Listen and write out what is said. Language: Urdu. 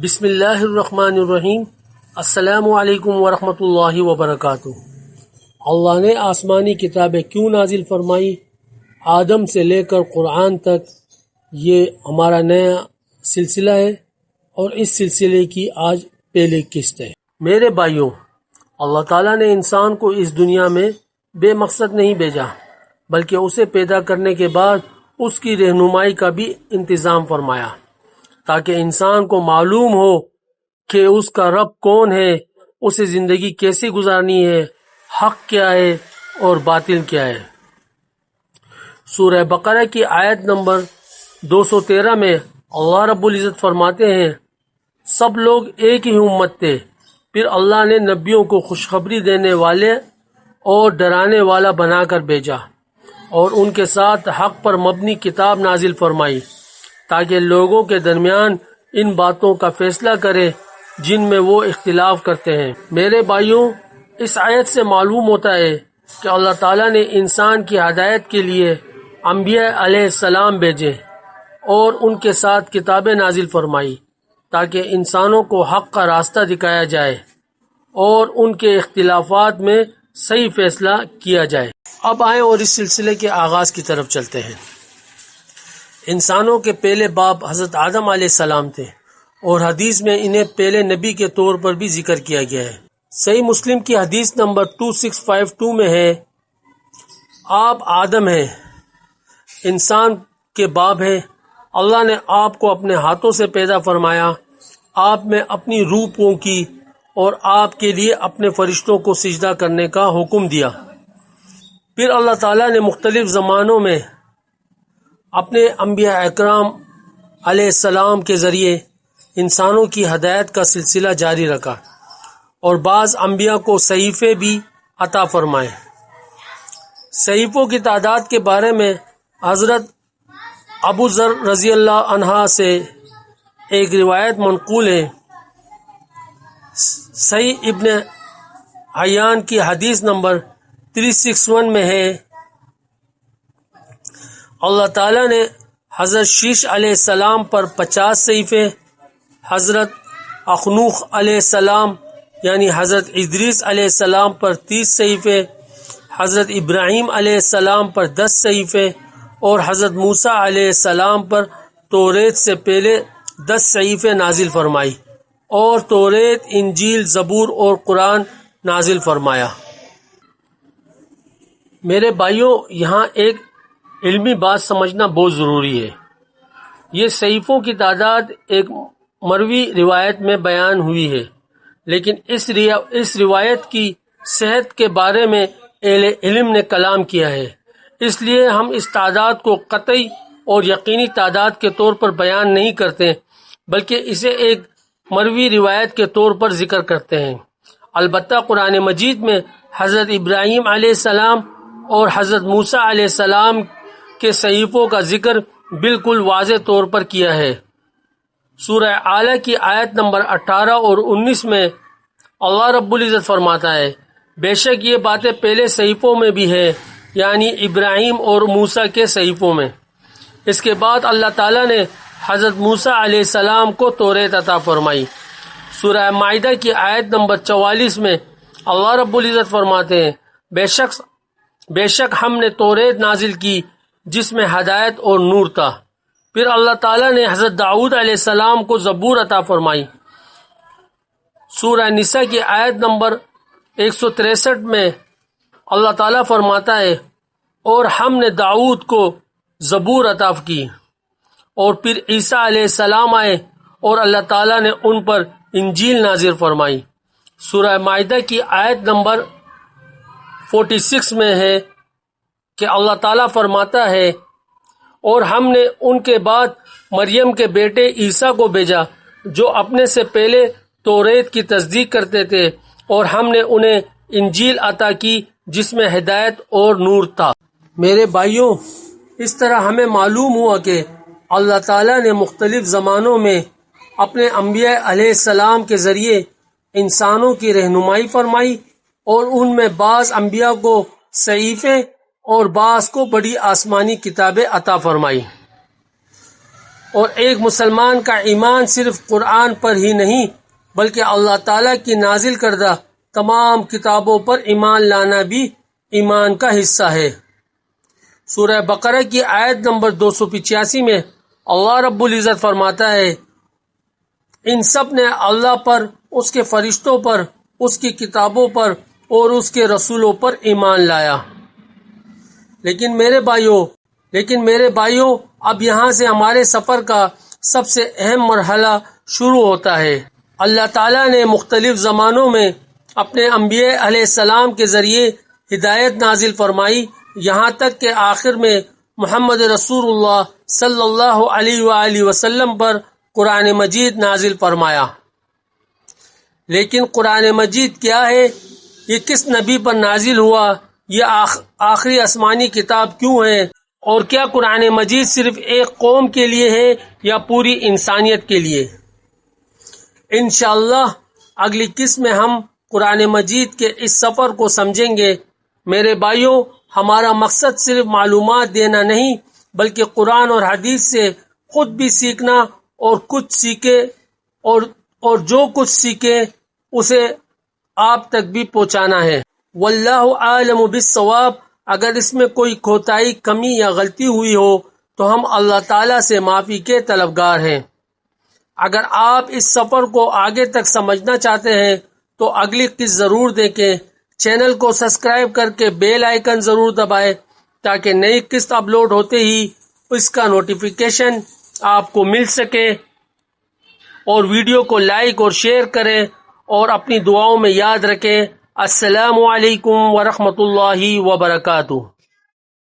بسم اللہ الرحمن الرحیم۔ السلام علیکم ورحمۃ اللہ وبرکاتہ۔ اللہ نے آسمانی کتابیں کیوں نازل فرمائی؟ آدم سے لے کر قرآن تک یہ ہمارا نیا سلسلہ ہے اور اس سلسلے کی آج پہلی قسط ہے۔ میرے بھائیوں، اللہ تعالیٰ نے انسان کو اس دنیا میں بے مقصد نہیں بھیجا، بلکہ اسے پیدا کرنے کے بعد اس کی رہنمائی کا بھی انتظام فرمایا، تاکہ انسان کو معلوم ہو کہ اس کا رب کون ہے، اسے زندگی کیسے گزارنی ہے، حق کیا ہے اور باطل کیا ہے۔ سورہ بقرہ کی آیت نمبر 213 میں اللہ رب العزت فرماتے ہیں، سب لوگ ایک ہی امت تھے، پھر اللہ نے نبیوں کو خوشخبری دینے والے اور ڈرانے والا بنا کر بھیجا اور ان کے ساتھ حق پر مبنی کتاب نازل فرمائی، تاکہ لوگوں کے درمیان ان باتوں کا فیصلہ کرے جن میں وہ اختلاف کرتے ہیں۔ میرے بھائیوں، اس آیت سے معلوم ہوتا ہے کہ اللہ تعالیٰ نے انسان کی ہدایت کے لیے انبیاء علیہ السلام بھیجے اور ان کے ساتھ کتابیں نازل فرمائی، تاکہ انسانوں کو حق کا راستہ دکھایا جائے اور ان کے اختلافات میں صحیح فیصلہ کیا جائے۔ اب آئیں اور اس سلسلے کے آغاز کی طرف چلتے ہیں۔ انسانوں کے پہلے باپ حضرت آدم علیہ السلام تھے اور حدیث میں انہیں پہلے نبی کے طور پر بھی ذکر کیا گیا ہے۔ صحیح مسلم کی حدیث نمبر 2652 میں ہے، آپ آدم ہیں، انسان کے باپ ہیں، اللہ نے آپ کو اپنے ہاتھوں سے پیدا فرمایا، آپ میں اپنی روح پھونکی اور آپ کے لیے اپنے فرشتوں کو سجدہ کرنے کا حکم دیا۔ پھر اللہ تعالیٰ نے مختلف زمانوں میں اپنے انبیاء اکرام علیہ السلام کے ذریعے انسانوں کی ہدایت کا سلسلہ جاری رکھا اور بعض انبیاء کو صحیفے بھی عطا فرمائے۔ صحیفوں کی تعداد کے بارے میں حضرت ابو ذر رضی اللہ عنہ سے ایک روایت منقول ہے۔ صحیح ابن حیان کی حدیث نمبر 361 میں ہے، اللہ تعالیٰ نے حضرت شیش علیہ السلام پر 50 صحیفے، حضرت اخنوخ علیہ السلام یعنی حضرت ادریس علیہ السلام پر 30 صحیفے، حضرت ابراہیم علیہ السلام پر 10 صحیفے اور حضرت موسیٰ علیہ السلام پر توریت سے پہلے 10 صحیفے نازل فرمائی اور توریت، انجیل، زبور اور قرآن نازل فرمایا۔ میرے بھائیوں، یہاں ایک علمی بات سمجھنا بہت ضروری ہے۔ یہ صحیفوں کی تعداد ایک مروی روایت میں بیان ہوئی ہے، لیکن اس روایت کی صحت کے بارے میں اہل علم نے کلام کیا ہے، اس لیے ہم اس تعداد کو قطعی اور یقینی تعداد کے طور پر بیان نہیں کرتے، بلکہ اسے ایک مروی روایت کے طور پر ذکر کرتے ہیں۔ البتہ قرآن مجید میں حضرت ابراہیم علیہ السلام اور حضرت موسیٰ علیہ السلام کے صحیفوں کا ذکر بالکل واضح طور پر کیا ہے۔ سورہ اعلیٰ کی آیت نمبر 18 اور 19 میں اللہ رب العزت فرماتا ہے، بے شک یہ باتیں پہلے صحیفوں میں بھی ہے، یعنی ابراہیم اور موسیٰ کے صحیفوں میں۔ اس کے بعد اللہ تعالیٰ نے حضرت موسیٰ علیہ السلام کو توریت عطا فرمائی۔ سورہ مائدہ کی آیت نمبر 44 میں اللہ رب العزت فرماتے ہیں، بے شک ہم نے توریت نازل کی جس میں ہدایت اور نور تھا۔ پھر اللہ تعالیٰ نے حضرت داؤد علیہ السلام کو زبور عطا فرمائی۔ سورہ نساء کی آیت نمبر 163 میں اللہ تعالیٰ فرماتا ہے، اور ہم نے داؤد کو زبور عطا کی۔ اور پھر عیسیٰ علیہ السلام آئے اور اللہ تعالیٰ نے ان پر انجیل نازل فرمائی۔ سورہ مائدہ کی آیت نمبر 46 میں ہے کہ اللہ تعالیٰ فرماتا ہے، اور ہم نے ان کے بعد مریم کے بیٹے عیسیٰ کو بھیجا جو اپنے سے پہلے توریت کی تصدیق کرتے تھے، اور ہم نے انہیں انجیل عطا کی جس میں ہدایت اور نور تھا۔ میرے بھائیوں، اس طرح ہمیں معلوم ہوا کہ اللہ تعالیٰ نے مختلف زمانوں میں اپنے انبیاء علیہ السلام کے ذریعے انسانوں کی رہنمائی فرمائی اور ان میں بعض انبیاء کو صحیفے اور بعض کو بڑی آسمانی کتابیں عطا فرمائی۔ اور ایک مسلمان کا ایمان صرف قرآن پر ہی نہیں بلکہ اللہ تعالیٰ کی نازل کردہ تمام کتابوں پر ایمان لانا بھی ایمان کا حصہ ہے۔ سورہ بقرہ کی آیت نمبر 285 میں اللہ رب العزت فرماتا ہے، ان سب نے اللہ پر، اس کے فرشتوں پر، اس کی کتابوں پر اور اس کے رسولوں پر ایمان لایا۔ لیکن میرے بھائیوں اب یہاں سے ہمارے سفر کا سب سے اہم مرحلہ شروع ہوتا ہے۔ اللہ تعالیٰ نے مختلف زمانوں میں اپنے انبیاء علیہ السلام کے ذریعے ہدایت نازل فرمائی، یہاں تک کہ آخر میں محمد رسول اللہ صلی اللہ علیہ وآلہ وسلم پر قرآن مجید نازل فرمایا۔ لیکن قرآن مجید کیا ہے؟ یہ کس نبی پر نازل ہوا؟ یہ آخری آسمانی کتاب کیوں ہے؟ اور کیا قرآن مجید صرف ایک قوم کے لیے ہے یا پوری انسانیت کے لیے؟ انشاءاللہ اگلی قسط میں ہم قرآن مجید کے اس سفر کو سمجھیں گے۔ میرے بھائیوں، ہمارا مقصد صرف معلومات دینا نہیں بلکہ قرآن اور حدیث سے خود بھی سیکھنا اور جو کچھ سیکھے اسے آپ تک بھی پہنچانا ہے۔ واللہ عالم بالصواب۔ اگر اس میں کوئی کوتاہی، کمی یا غلطی ہوئی ہو تو ہم اللہ تعالیٰ سے معافی کے طلبگار ہیں۔ اگر آپ اس سفر کو آگے تک سمجھنا چاہتے ہیں تو اگلی قسط ضرور دیکھیں۔ چینل کو سبسکرائب کر کے بیل آئیکن ضرور دبائیں تاکہ نئی قسط اپلوڈ ہوتے ہی اس کا نوٹیفیکیشن آپ کو مل سکے، اور ویڈیو کو لائک اور شیئر کریں اور اپنی دعاؤں میں یاد رکھیں۔ السلام علیکم ورحمۃ اللہ وبرکاتہ۔